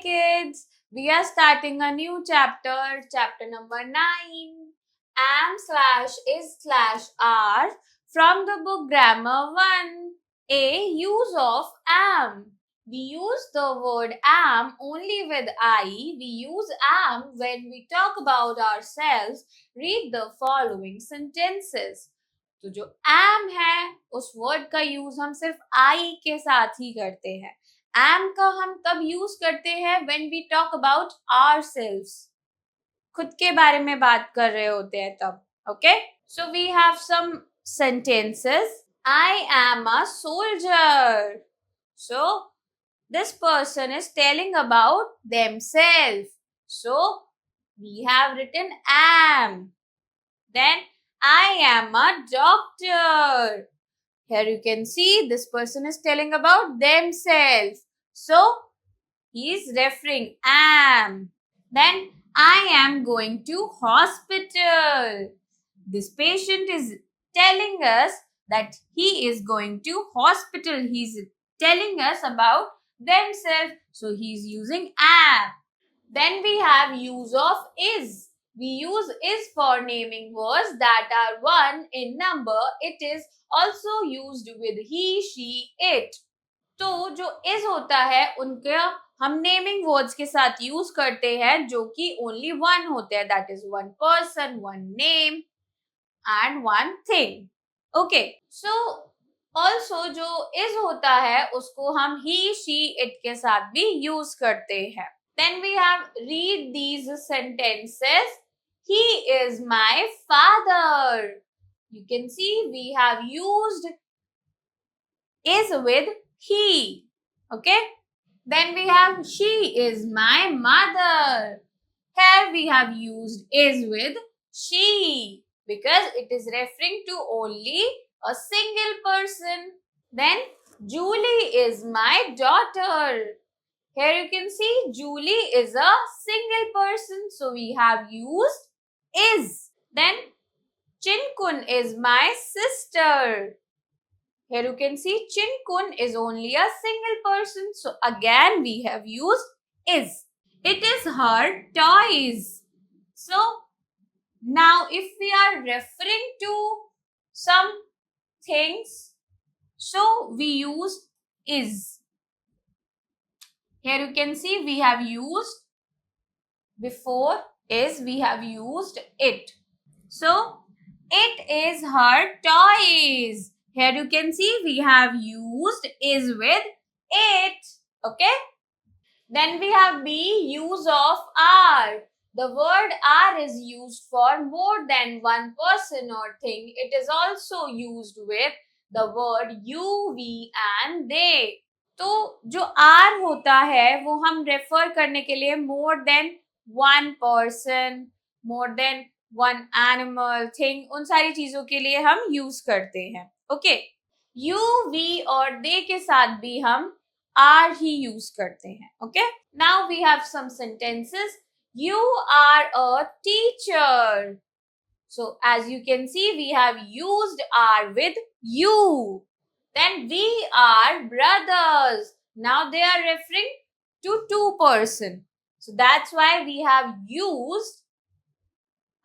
kids, we are starting a new chapter, chapter number 9, am slash is slash are from the book Grammar 1. A. Use of am. We use the word am only with I. We use am when we talk about ourselves. Read the following sentences. तो जो am है उस word का use हम सिर्फ I के साथ ही करते हैं. am का हम तब यूज करते हैं when we talk about ourselves. खुद के बारे में बात कर रहे होते हैं तब. Okay? So we have some sentences. I am a soldier. So this person is telling about themselves. So we have written am. Then I am a doctor. Here you can see this person is telling about themselves. So he is referring am. Then I am going to hospital. This patient is telling us that he is going to hospital. He is telling us about themselves. So he is using am. Then we have use of is. We use is for naming words that are one in number. It is also used with he, she, it. तो जो is होता है उनके हम naming words के साथ use करते हैं जो कि ओनली वन होते हैं. That is one person, one name and one thing. Okay, so also जो is होता है उसको हम he, she, it के साथ भी यूज करते हैं. Then we have read these sentences. He is my father. You can see we have used is with he. Okay. Then we have she is my mother. Here we have used is with she because it is referring to only a single person. Then Julie is my daughter. Here you can see Julie is a single person. So we have used is. Then Chinkun is my sister. Here you can see Chinkun is only a single person. So again we have used is. It is her toys. So now if we are referring to some things, so we use is. Here you can see we have used before is, we have used it. So it is her toys. Here you can see we have used is with it. Okay. Then we have B, use of are. The word are is used for more than one person or thing. It is also used with the word you, we and they. तो जो are होता है वो हम refer करने के लिए more than one person, more than one animal, thing, उन सारी चीजों के लिए हम यूज करते हैं. ओके, यू, वी और दे के साथ भी हम आर ही यूज करते हैं. Okay, now we have some sentences. You are a teacher. So as you can see we have used are with you. Then we are brothers. Now they are referring to two person. So that's why we have used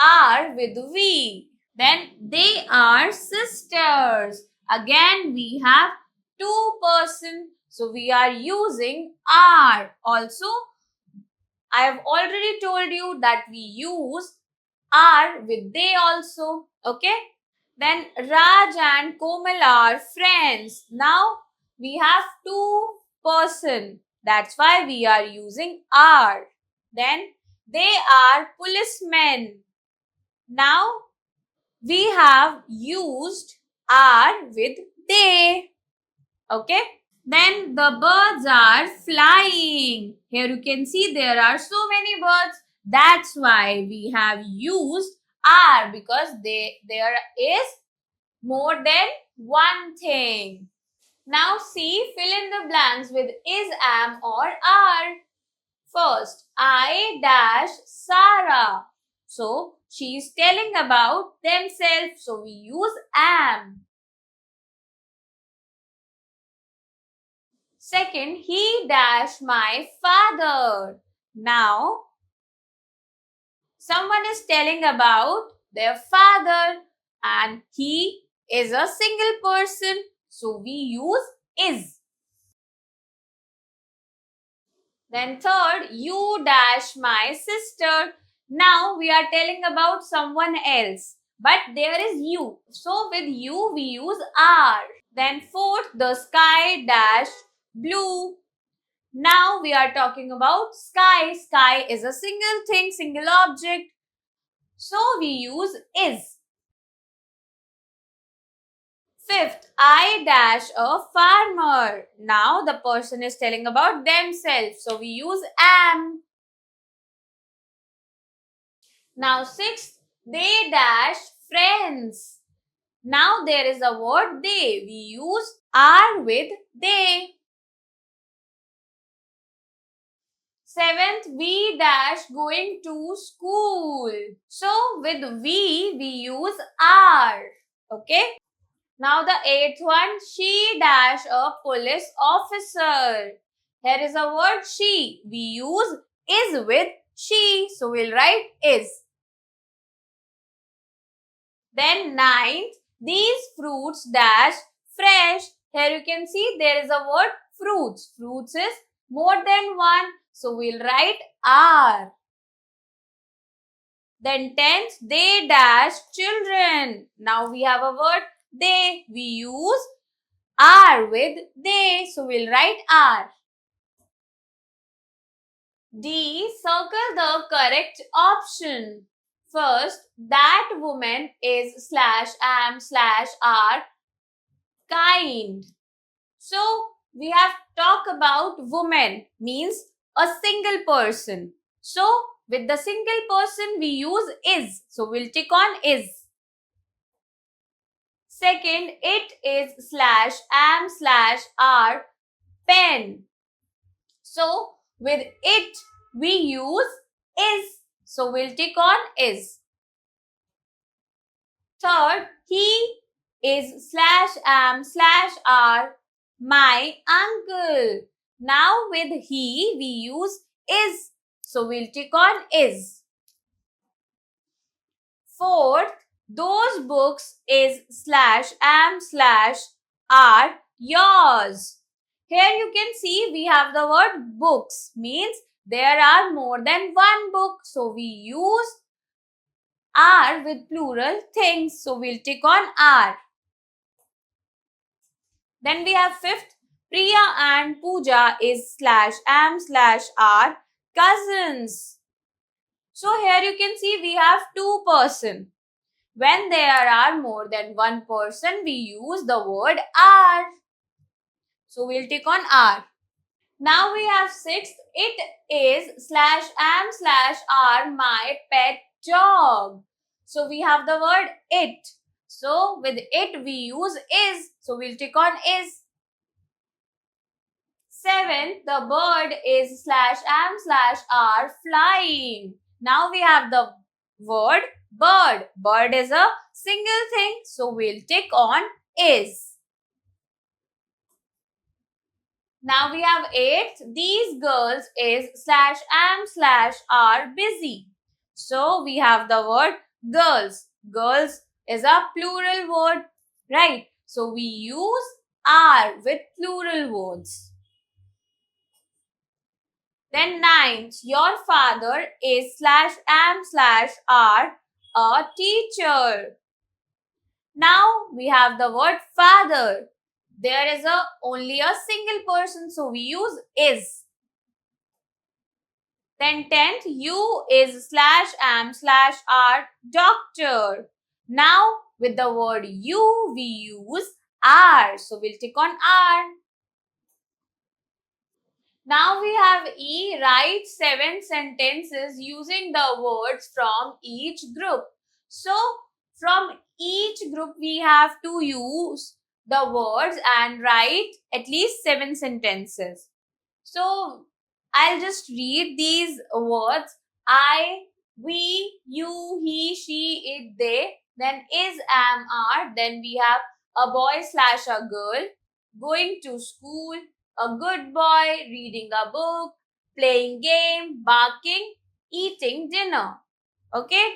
are with we. Then they are sisters. Again we have two person. So we are using are. Also, I have already told you that we use are with they also. Okay. Then Raj and Komal are friends. Now we have two person. That's why we are using are. Then they are policemen. Now we have used are with they. Okay. Then the birds are flying. Here you can see there are so many birds. That's why we have used are because there is more than one thing. Now see, fill in the blanks with is, am or are. First, I dash Sarah. So she is telling about themselves. So we use am. Second, he dash my father. Now, someone is telling about their father and he is a single person. So we use is. Then third, you dash my sister. Now we are telling about someone else. But there is you. So with you we use are. Then fourth, the sky dash blue. Now we are talking about sky. Sky is a single thing, single object. So we use is. Fifth, I dash a farmer. Now the person is telling about themselves. So we use am. Now sixth, they dash friends. Now there is a word they. We use are with they. Seventh, we dash going to school. So with we use are. Okay. Now the eighth one, she dash a police officer. Here is a word she. We use is with she. So we'll write is. Then ninth, these fruits dash fresh. Here you can see there is a word fruits. Fruits is more than one. So we'll write are. Then 10th, they dash children. Now we have a word they. We use are with they. So we'll write are. D. Circle the correct option. First, that woman is slash am slash are kind. So we have talked about woman means a single person. So with the single person we use is. So we'll tick on is. Second, it is slash am slash are pen. So with it we use is. So we'll tick on is. Third, he is slash am slash are my uncle. Now with he we use is. So we'll tick on is. Fourth, those books is slash am slash are yours. Here you can see we have the word books means there are more than one book. So we use are with plural things. So we'll tick on are. Then we have fifth, Priya and Pooja is slash am slash are cousins. So here you can see we have two person. When there are more than one person, we use the word are. So we'll tick on are. Now we have sixth, it is slash am slash are my pet dog. So we have the word it. So with it we use is. So we'll tick on is. Seventh, the bird is slash am slash are flying. Now we have the word bird. Bird is a single thing. So we'll tick on is. Now we have eighth, these girls is slash am slash are busy. So we have the word girls. Girls is a plural word, right? So we use are with plural words. Then ninth, your father is slash am slash are a teacher. Now we have the word father. There is only a single person, so we use is. Then 10th, you is slash am slash are doctor. Now with the word you, we use are. So we'll tick on are. Now we have E, write 7 sentences using the words from each group. So from each group we have to use the words and write at least 7 sentences. So I'll just read these words. I, we, you, he, she, it, they. Then is, am, are. Then we have a boy slash a girl, going to school, a good boy, reading a book, playing game, barking, eating dinner. Okay,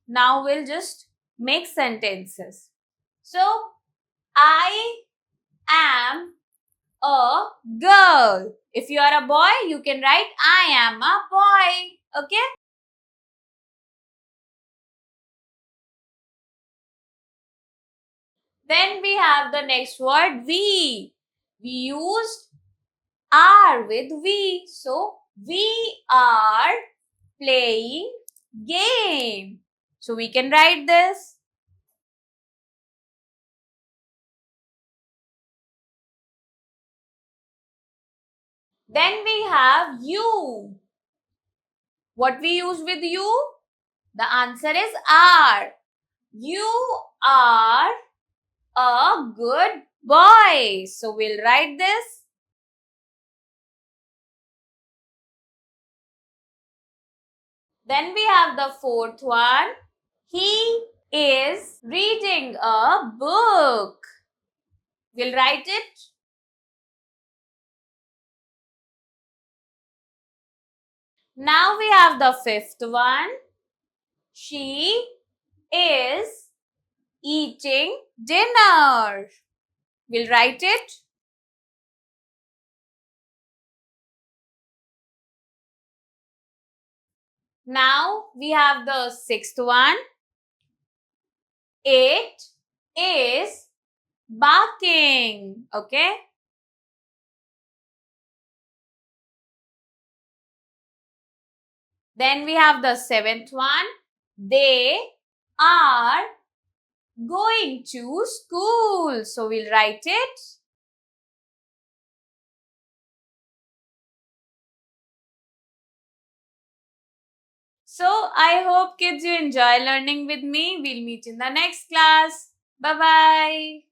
now we'll just make sentences. So, I am a girl. If you are a boy, you can write I am a boy. Okay. Then we have the next word we. We used are with we. So we are playing game. So we can write this. Then we have you. What we use with you? The answer is are. You are a good boy. So we'll write this. Then we have the fourth one. He is reading a book. We'll write it. Now we have the fifth one. She is eating dinner. We'll write it. Now we have the sixth one. It is barking. Okay. Then we have the seventh one. They are going to school. So we'll write it. So I hope kids you enjoy learning with me. We'll meet in the next class. Bye bye.